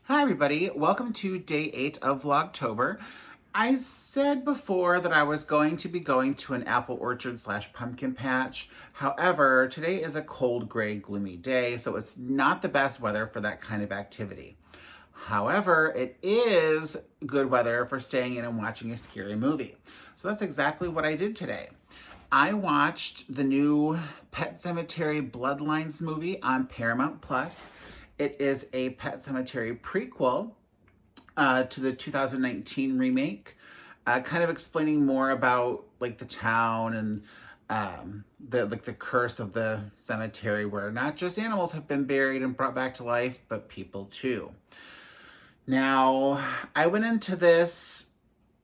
Hi everybody, welcome to day 8 of Vlogtober. I said before that I was going to be going to an apple orchard slash pumpkin patch. However, today is a cold, gray, gloomy day, so it's not the best weather for that kind of activity. However, it is good weather for staying in and watching a scary movie. So that's exactly what I did today. I watched the new Pet Sematary Bloodlines movie on Paramount Plus. It is a Pet Sematary prequel to the 2019 remake, kind of explaining more about like the town and the curse of the cemetery, where not just animals have been buried and brought back to life, but people too. Now, I went into this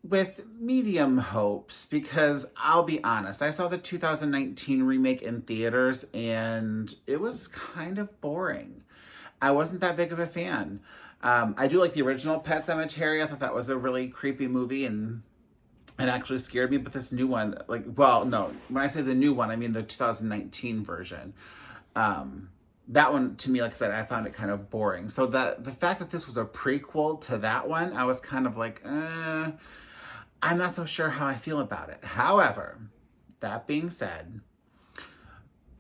with medium hopes because I'll be honest, I saw the 2019 remake in theaters and it was kind of boring. I wasn't that big of a fan. I do like the original Pet Sematary. I thought that was a really creepy movie and it actually scared me. But this new one, like, well, no, when I say the new one, I mean the 2019 version. That one, to me, like I said, I found it kind of boring. So the fact that this was a prequel to that one, I was kind of like, I'm not so sure how I feel about it. However, that being said,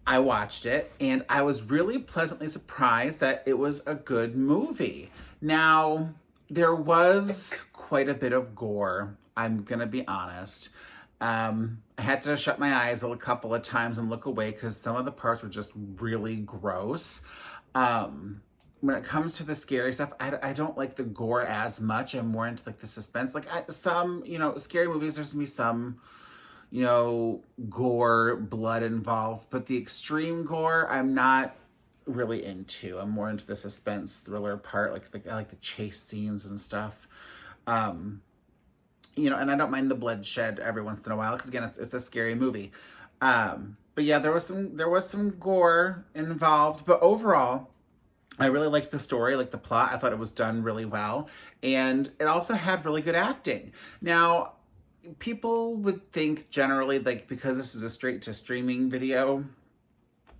I watched it and I was really pleasantly surprised that it was a good movie. Now, there was quite a bit of gore, I'm gonna be honest. I had to shut my eyes a couple of times and look away because some of the parts were just really gross. When it comes to the scary stuff, I don't like the gore as much. I'm more into like the suspense. Like some, scary movies, there's gonna be some, gore, blood involved, but the extreme gore, I'm not really into. I'm more into the suspense thriller part, I like the chase scenes and stuff. And I don't mind the bloodshed every once in a while because again, it's a scary movie. But yeah, there was some gore involved, but overall, I really liked the story, like the plot. I thought it was done really well, and it also had really good acting. Now, people would think generally, like, because this is a straight to streaming video,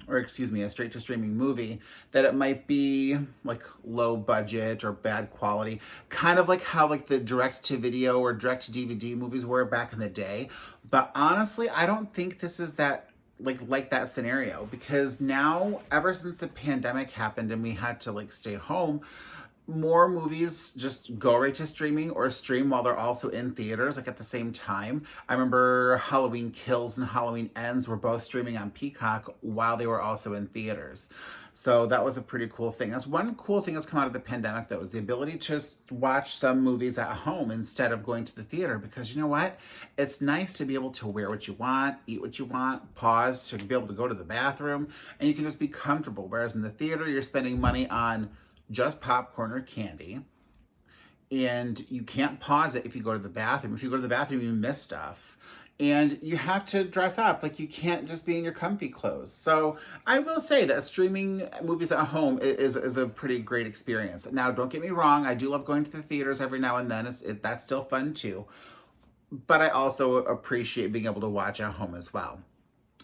or excuse me, a straight to streaming movie, that it might be like low budget or bad quality, kind of like how like the direct to video or direct to DVD movies were back in the day. But honestly, I don't think this is that like that scenario, because now, ever since the pandemic happened and we had to like stay home, more movies just go right to streaming or stream while they're also in theaters, like at the same time. I remember Halloween Kills and Halloween Ends were both streaming on Peacock while they were also in theaters. So that was a pretty cool thing. That's one cool thing that's come out of the pandemic, though, is the ability to just watch some movies at home instead of going to the theater. Because you know what? It's nice to be able to wear what you want, eat what you want, pause to be able to go to the bathroom, and you can just be comfortable. Whereas in the theater, you're spending money on just popcorn or candy, and you can't pause it if you go to the bathroom. If you go to the bathroom, you miss stuff, and you have to dress up. Like, you can't just be in your comfy clothes. So I will say that streaming movies at home is a pretty great experience. Now, don't get me wrong, I do love going to the theaters every now and then. That's still fun too, but I also appreciate being able to watch at home as well.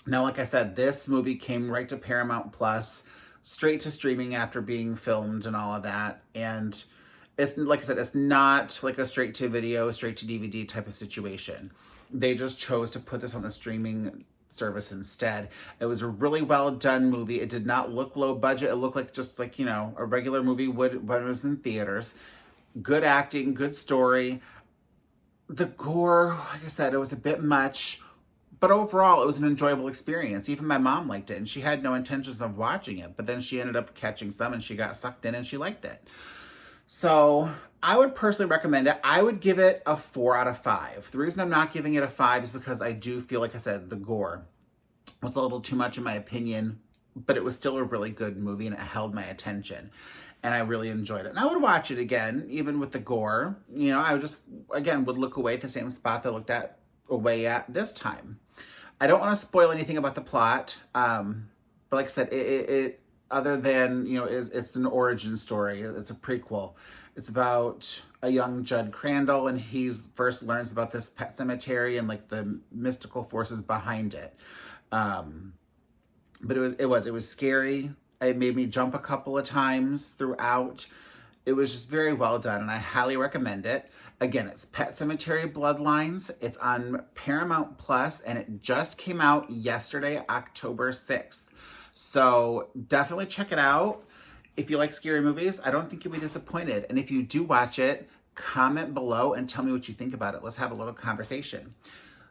Now, like I said, this movie came right to Paramount Plus, straight to streaming after being filmed and all of that. And it's, like I said, it's not like a straight to video, straight to DVD type of situation. They just chose to put this on the streaming service instead. It was a really well done movie. It did not look low budget. It looked like just like, a regular movie would when it was in theaters. Good acting, good story. The gore, like I said, it was a bit much, but overall, it was an enjoyable experience. Even my mom liked it, and she had no intentions of watching it, but then she ended up catching some and she got sucked in and she liked it. So I would personally recommend it. I would give it a 4 out of 5. The reason I'm not giving it a 5 is because I do feel, like I said, the gore was a little too much in my opinion, but it was still a really good movie and it held my attention. And I really enjoyed it. And I would watch it again, even with the gore. I would just, again, would look away at the same spots I looked away at this time. I don't want to spoil anything about the plot, but like I said, it other than, it's an origin story. It's a prequel. It's about a young Judd Crandall, and he's first learns about this pet cemetery and like the mystical forces behind it. But it was scary. It made me jump a couple of times throughout. It was just very well done, and I highly recommend it. Again, it's Pet Sematary Bloodlines. It's on Paramount Plus, and it just came out yesterday, October 6th. So definitely check it out. If you like scary movies, I don't think you'll be disappointed. And if you do watch it, comment below and tell me what you think about it. Let's have a little conversation.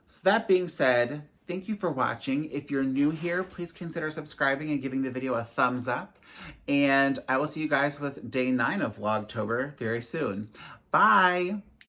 So that being said, thank you for watching. If you're new here, please consider subscribing and giving the video a thumbs up. And I will see you guys with day 9 of Vlogtober very soon. Bye!